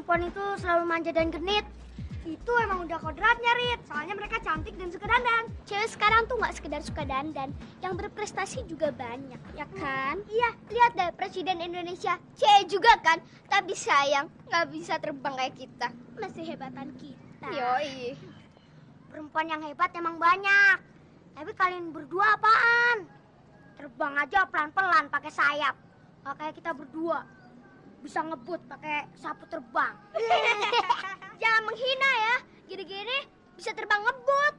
perempuan itu selalu manja dan genit. Itu emang udah kodratnya, Rit. Soalnya mereka cantik dan suka dandan. Cewek sekarang tuh nggak sekedar suka dandan, yang berprestasi juga banyak, ya kan? Iya, Lihat deh, Presiden Indonesia, cewek juga kan? Tapi sayang, nggak bisa terbang kayak kita. Masih hebatan kita. yoi. Perempuan yang hebat emang banyak. Tapi kalian berdua apaan? Terbang aja pelan-pelan pakai sayap. Gak kayak kita berdua. Bisa ngebut pakai sapu terbang. Jangan menghina ya, gini-gini bisa terbang ngebut.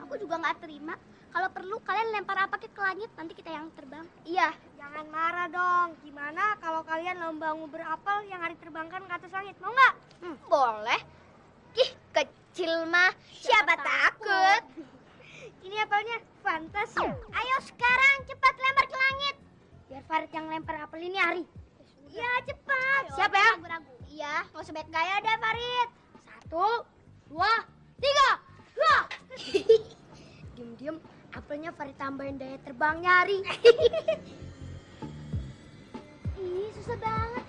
Aku juga nggak terima. Kalau perlu kalian lempar apa ke langit, nanti kita yang terbang. Iya, jangan marah dong. Gimana kalau kalian lomba ngubur apel yang hari terbangkan ke atas langit? Mau nggak? Boleh. Ih, kecil mah, siapa takut? Ini apelnya fantasi. Ayo sekarang cepat lempar ke langit. Biar Farid yang lempar apel ini hari. Iya cepat. Siap ya? Ragu-ragu. Iya, nggak usah banyak gaya deh Farid. 1, 2, 3. Wah. Diam-diam apelnya Farid tambahin daya terbangnya hari. Ih, susah banget.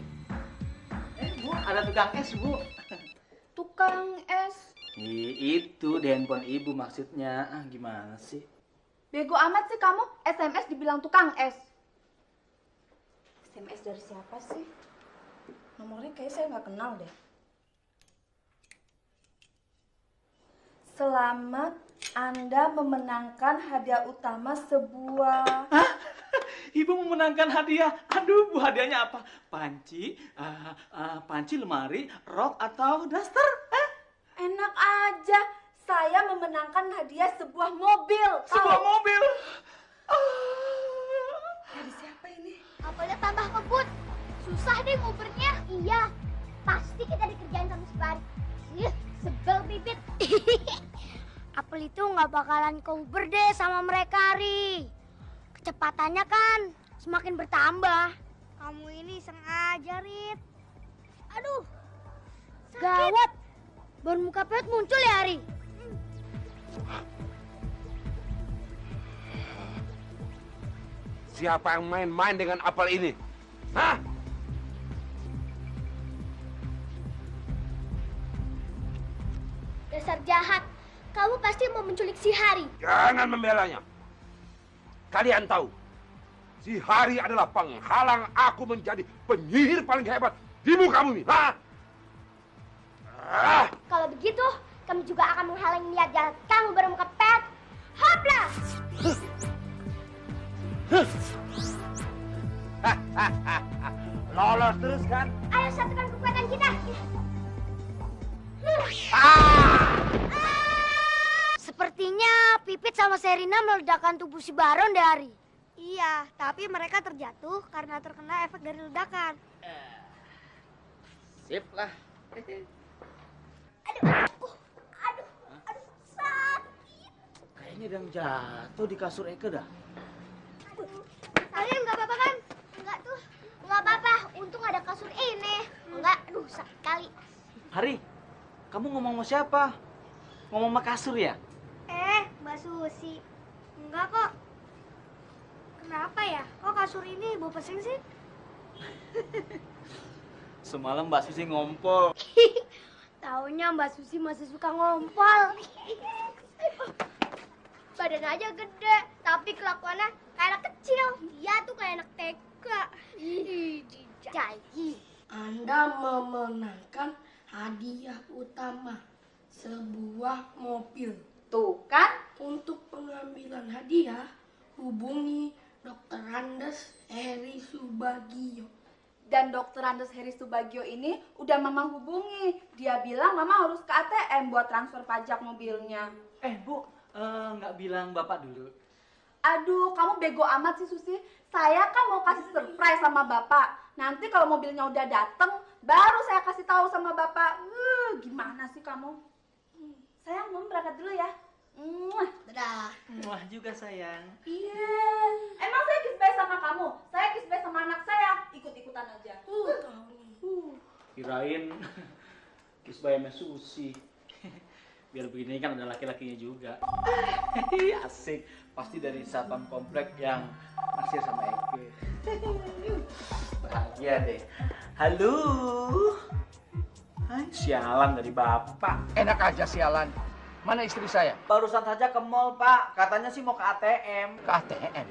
Bu, ada tukang es, Bu. Tukang es. Itu di handphone ibu maksudnya. Gimana sih? Bego amat sih kamu, SMS dibilang tukang es. SMS dari siapa sih? Nomornya kayak saya nggak kenal deh. Selamat Anda memenangkan hadiah utama sebuah... Hah? Ibu memenangkan hadiah. Aduh, Bu, hadiahnya apa? Panci, panci lemari, rok atau daster? Enak aja, saya memenangkan hadiah sebuah mobil. Sebuah mobil. Dari siapa ini? Apalnya tambah ngebut. Susah deh ngubernya. Iya, pasti kita dikerjain sama si Farid. Ih, sebel bibit. Apel itu nggak bakalan keuber deh sama mereka, Ri. Kecepatannya kan semakin bertambah. Kamu ini sengaja, Rit. Aduh, gawat. Baru muka Pet muncul ya, Ri. Siapa yang main-main dengan apel ini? Hah? Dasar jahat. Kamu pasti mau menculik si Hari. Jangan membelanya. Kalian tahu, si Hari adalah penghalang aku menjadi penyihir paling hebat di muka bumi. Hah? Kalau begitu, kami juga akan menghalangi niat jahat kamu bermuka Pet. Hopla! Lolos terus kan? Ayo satukan kekuatan kita. Sepertinya Pipit sama Serina meledakkan tubuh si Baron deh, Ari. Iya, tapi mereka terjatuh karena terkena efek dari ledakan. Sip lah. Aduh, sakit. Kayaknya ada yang jatuh di kasur Eke dah. Kalian nggak apa-apa kan? Enggak tuh, nggak apa-apa. Untung ada kasur ini. Enggak, aduh sakit kali. Hari, kamu ngomong sama siapa? Ngomong sama kasur ya? Mbak Susi. Enggak kok. Kenapa ya? Kok kasur ini bau pesing sih? Semalam Mbak Susi ngompol. Taunya Mbak Susi masih suka ngompol. Badan aja gede, tapi kelakuannya kayak anak kecil. Dia tuh kayak anak TK. Jadi, Anda memenangkan hadiah utama sebuah mobil. Tuh kan? Untuk pengambilan hadiah, hubungi Dr. Andes Heri Subagio. Dan Dr. Andes Heri Subagio ini udah Mama hubungi. Dia bilang Mama harus ke ATM buat transfer pajak mobilnya. Bu, nggak bilang Bapak dulu. Aduh, kamu bego amat sih Susi. Saya kan mau kasih surprise sama Bapak. Nanti kalau mobilnya udah dateng, baru saya kasih tahu sama Bapak. Gimana sih kamu? Sayang, Mama berangkat dulu ya. Dadah. Wah juga sayang. Iya. Emang saya kiss bye sama kamu? Saya kiss bye sama anak saya. Ikut-ikutan aja. Kirain kiss bye sama Susi. Biar begini kan ada laki-lakinya juga. Asik. Pasti dari satpam komplek yang naksir sama Eke. Bahagia deh. Halo. Hai, sialan dari bapak. Enak aja sialan. Mana istri saya? Barusan saja ke mall, Pak. Katanya sih mau ke ATM. Ke ATM.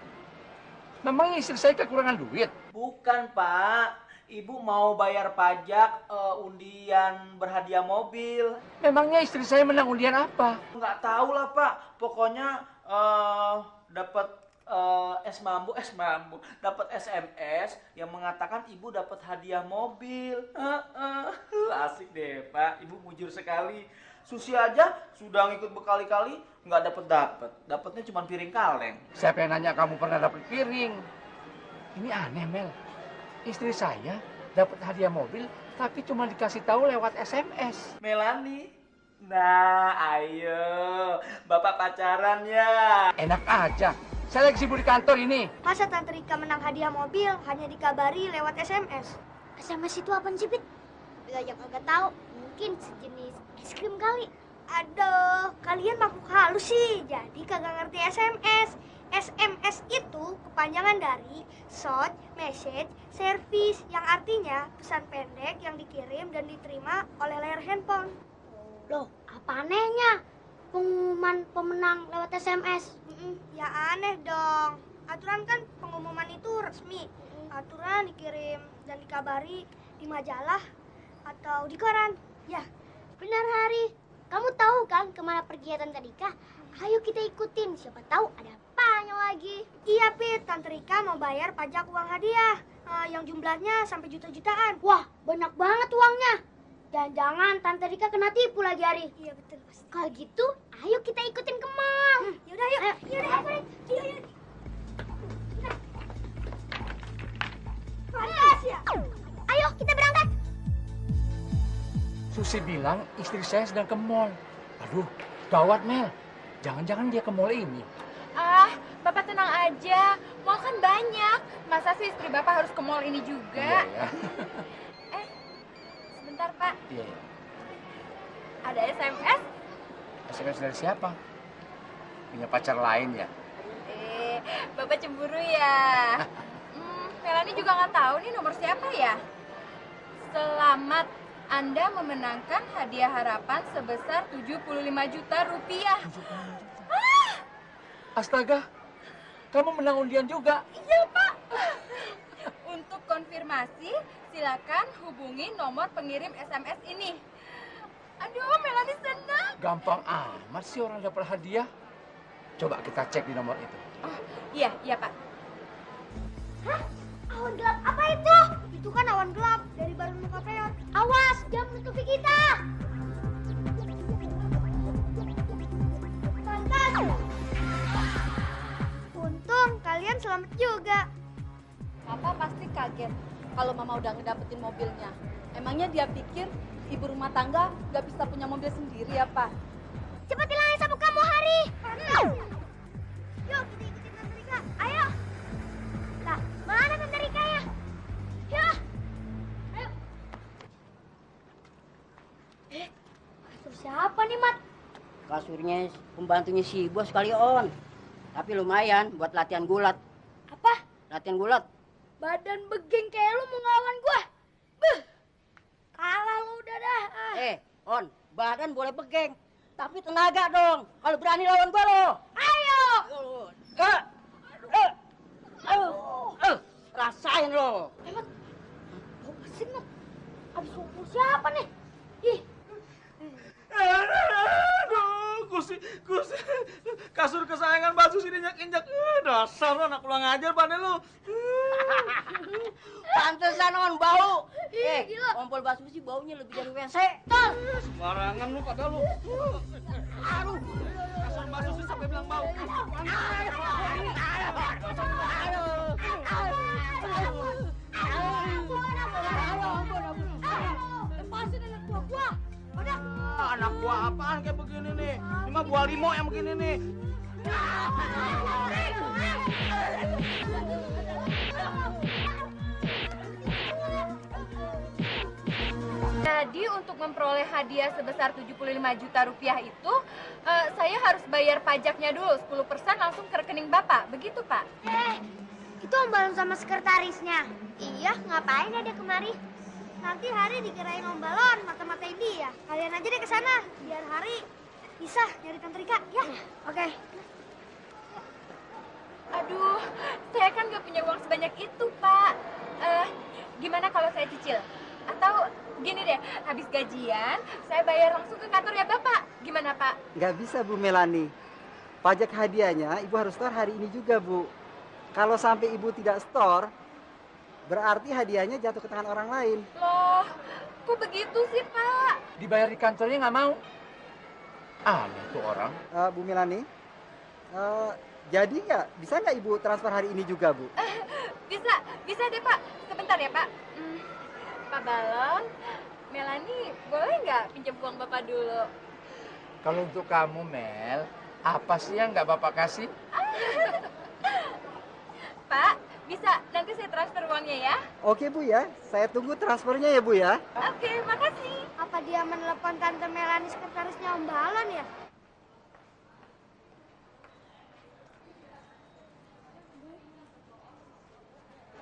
Memang istri saya kekurangan duit. Bukan, Pak. Ibu mau bayar pajak undian berhadiah mobil. Memangnya istri saya menang undian apa? Nggak tahu lah, Pak. Pokoknya dapat dapat SMS yang mengatakan ibu dapat hadiah mobil. Asik deh, Pak. Ibu mujur sekali. Susi aja sudah ngikut berkali-kali nggak dapat. Dapatnya cuma piring kaleng. Siapa yang nanya kamu pernah dapat piring? Ini aneh, Mel. Istri saya dapat hadiah mobil, tapi cuma dikasih tahu lewat SMS. Melani. Nah, ayo. Bapak pacaran ya. Enak aja. Saya lagi sibuk di kantor ini. Masa Tante Rika menang hadiah mobil hanya dikabari lewat SMS? SMS itu apa sih, Pit? Belajar kagak tahu. Mungkin sejenis es krim kali. Aduh, kalian makhluk halus sih. Jadi kagak ngerti SMS. SMS itu kepanjangan dari Short Message Service, yang artinya pesan pendek yang dikirim dan diterima oleh layar handphone. Loh, apa anehnya? Pengumuman pemenang lewat SMS. Ya aneh dong. Aturan kan pengumuman itu resmi. Aturan dikirim dan dikabari di majalah atau di koran. Ya, Benar, Hari. Kamu tahu kan kemana pergi Tante Rika? Ayo kita ikutin, siapa tahu ada apanya lagi. iya Pit, Tante Rika mau bayar pajak uang hadiah yang jumlahnya sampai juta-jutaan. Wah, banyak banget uangnya. Jangan-jangan Tante Rika kena tipu lagi, Hari. Iya betul pasti. Kalau gitu, ayo kita ikutin ke mall. Yaudah yuk. Yaudah, Hari. Yuk. Fantasia. Ayo, kita berangkat. Susi bilang istri saya sedang ke mall. Aduh, gawat, Mel. Jangan-jangan dia ke mall ini. Ah, Bapak tenang aja. Mall kan banyak. Masa sih istri Bapak harus ke mall ini juga? Iya, ya. Sebentar, Pak. Iya. Ada SMS? SMS dari siapa? Punya pacar lain ya? Bapak cemburu ya? Melani juga nggak tahu nih nomor siapa ya? Selamat, Anda memenangkan hadiah harapan sebesar 75 juta rupiah. Astaga, kamu menang undian juga. Iya, Pak. Untuk konfirmasi, silakan hubungi nomor pengirim SMS ini. Aduh, Melani senang. Gampang amat sih orang dapat hadiah. Coba kita cek di nomor itu. Oh, iya, Pak. Awan gelap apa itu? Itu kan awan gelap dari Barun Muka Peor. Awas, jangan menutupi kita. Fantasia. Untung kalian selamat juga. Papa pasti kaget kalau Mama udah ngedapetin mobilnya. Emangnya dia pikir ibu rumah tangga gak bisa punya mobil sendiri ya, Pak? Cepat hilangin sabuk kamu, Hari. Yuk kita ikutin Tante Rika. Ayo. Lah, mana Tante Rika ya? Yuk. Ayo. Kasur siapa nih, Mat? Kasurnya pembantunya si bos kali On. Tapi lumayan buat latihan gulat. Apa? Latihan gulat. Badan begeng kayak lu mau ngelawan gua. Beuh. Kalah lu udah dah. On, badan boleh begeng. Tapi tenaga dong. Kalau berani lawan gua lo. Ayo. Rasain lo. Asik, Mat. Abis ngumpul siapa nih? Ih, Aduh, Gusti. Kasur kesayangan Mbak Susi injak-injak. Dasar lu anak kurang ajar pada lu. Pantesan On bau. gila. Kompol basuh sih baunya lebih dari WC. Sembarangan lu pada lu. Aduh. Kasur Mbak Susi sampai bilang bau. lepasin anak gua. Anak buah apaan kayak begini nih? Ini mah buah limo yang begini nih. Jadi untuk memperoleh hadiah sebesar 75 juta rupiah itu, saya harus bayar pajaknya dulu 10% langsung ke rekening Bapak. Begitu, Pak? Itu Om Balon sama sekretarisnya. Iya, ngapain ada kemari? Nanti Hari dikirain Om Balon mata-matain dia. Kalian aja deh ke sana biar Hari bisa nyari Tante Rika ya. Oke. Aduh, saya kan nggak punya uang sebanyak itu, Pak. Gimana kalau saya cicil? Atau gini deh, habis gajian, saya bayar langsung ke kantor ya Bapak. Gimana, Pak? Nggak bisa, Bu Melani. Pajak hadiahnya Ibu harus store hari ini juga, Bu. Kalau sampai Ibu tidak store, berarti hadiahnya jatuh ke tangan orang lain. Loh, kok begitu sih, Pak? Dibayar di kantornya nggak mau. Aneh tuh orang. Bu Melani, jadi nggak? Bisa nggak Ibu transfer hari ini juga, Bu? Bisa deh, Pak. Sebentar ya, Pak. Pak Balon, Melani, boleh nggak pinjam uang Bapak dulu? Kalau untuk kamu, Mel, apa sih yang nggak Bapak kasih? Pak, bisa nanti saya transfer uangnya ya? Oke, Bu ya. Saya tunggu transfernya ya, Bu ya. Oke, makasih. Apa dia menelepon Tante Melani sekretarisnya Om Balon ya?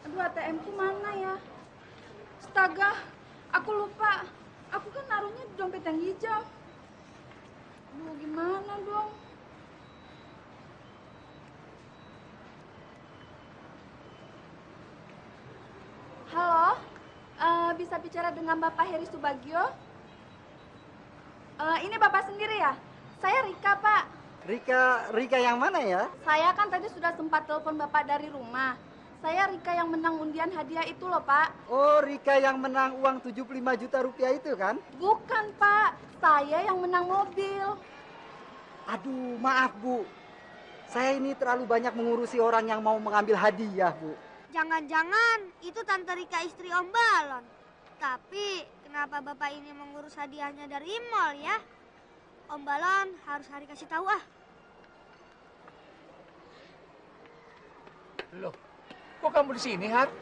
Aduh, ATM-ku mana ya? Astaga, aku lupa. Aku kan naruhnya di dompet yang hijau. Aduh, gimana dong? Halo, bisa bicara dengan Bapak Heri Subagio? Ini Bapak sendiri ya? Saya Rika, Pak. Rika yang mana ya? Saya kan tadi sudah sempat telepon Bapak dari rumah. Saya Rika yang menang undian hadiah itu loh, Pak. Oh, Rika yang menang uang 75 juta rupiah itu kan? Bukan, Pak. Saya yang menang mobil. Aduh, maaf, Bu. Saya ini terlalu banyak mengurusi orang yang mau mengambil hadiah, Bu. Jangan-jangan itu Tante Rika istri Om Balon. Tapi kenapa Bapak ini mengurus hadiahnya dari mall ya? Om Balon harus Hari kasih tahu ah. Loh, kok kamu di sini, Har?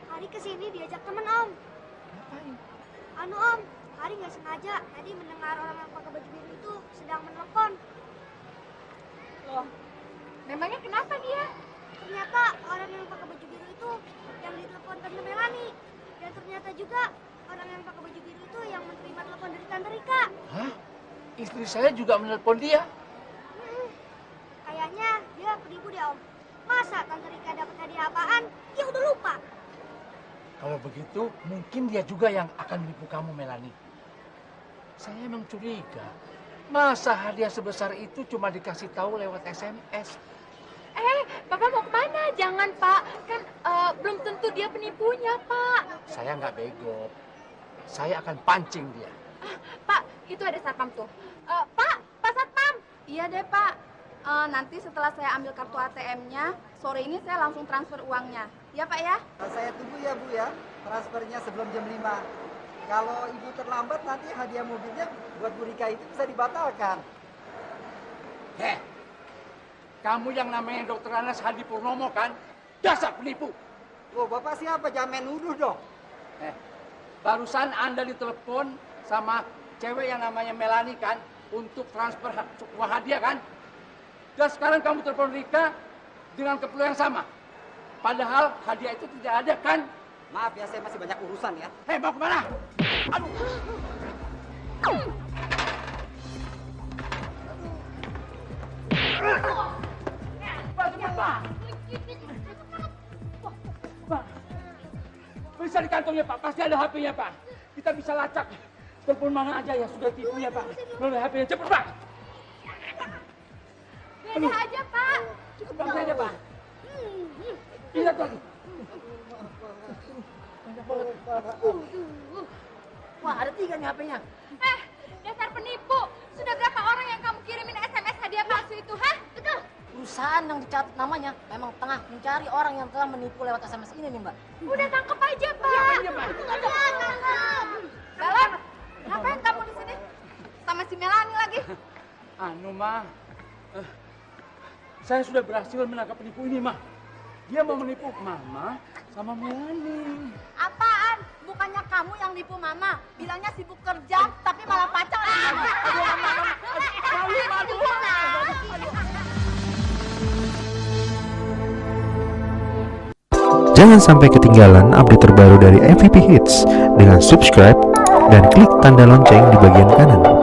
Hari kesini diajak temen Om. Ngapain? Anu Om, Hari nggak sengaja tadi mendengar orang yang pakai baju biru itu sedang menelepon. Loh, memangnya kenapa dia? Ternyata orang yang pakai baju biru itu yang ditelepon Tante Melani. Dan ternyata juga orang yang pakai baju biru itu yang menerima telepon dari Tante Rika. Hah? Istri saya juga menelpon dia. Kayaknya dia penipu deh Om. Masa Tante Rika dapat hadiah apaan? Dia udah lupa. Kalau begitu, mungkin dia juga yang akan menipu kamu, Melani. Saya emang curiga. Masa hadiah sebesar itu cuma dikasih tahu lewat SMS? Bapak mau kemana? Jangan, Pak. Kan belum tentu dia penipunya, Pak. Saya nggak bego. Saya akan pancing dia. Pak, itu ada satpam tuh. Pak Satpam. Iya deh, Pak. Nanti setelah saya ambil kartu ATM-nya, sore ini saya langsung transfer uangnya. Ya, Pak ya? Saya tunggu ya, Bu ya. Transfernya sebelum jam 5. Kalau Ibu terlambat nanti hadiah mobilnya buat Bu Rika itu bisa dibatalkan. Kamu yang namanya Dr. Anas Hadi Purnomo kan? Dasar penipu. Loh, Bapak siapa? Jangan main nuduh dong. Barusan Anda ditelepon sama cewek yang namanya Melani kan? Untuk transfer uang hadiah kan? Dan sekarang kamu telepon Rika dengan keperluan yang sama. Padahal hadiah itu tidak ada kan? Maaf ya, saya masih banyak urusan ya. Mau kemana? Aduh. Pak. Bisa di kantongnya Pak, pasti ada HP-nya Pak. Kita bisa lacak. Telepon mana aja ya sudah tipu ya Pak. Melalui HP-nya, cepet Pak. Beda aja, Pak. Cukup bang saja Pak. Lihat lagi. Wah, ada 3 nih HP-nya. Dasar penipu. Sudah berapa orang yang kamu kirimin SMS hadiah palsu itu, hah? Betul. Perusahaan yang dicatat namanya memang tengah mencari orang yang telah menipu lewat SMS ini nih, Mbak. Udah tangkep aja, Pak. Balon, ngapain kamu di sini? Sama si Melani lagi? Anu mah, saya sudah berhasil menangkap penipu ini mah. Dia mau menipu Mama sama Melani. Apaan? Bukannya kamu yang nipu Mama? Bilangnya sibuk kerja, tapi malah pacaran. Jangan sampai ketinggalan update terbaru dari MVP Hits dengan subscribe dan klik tanda lonceng di bagian kanan.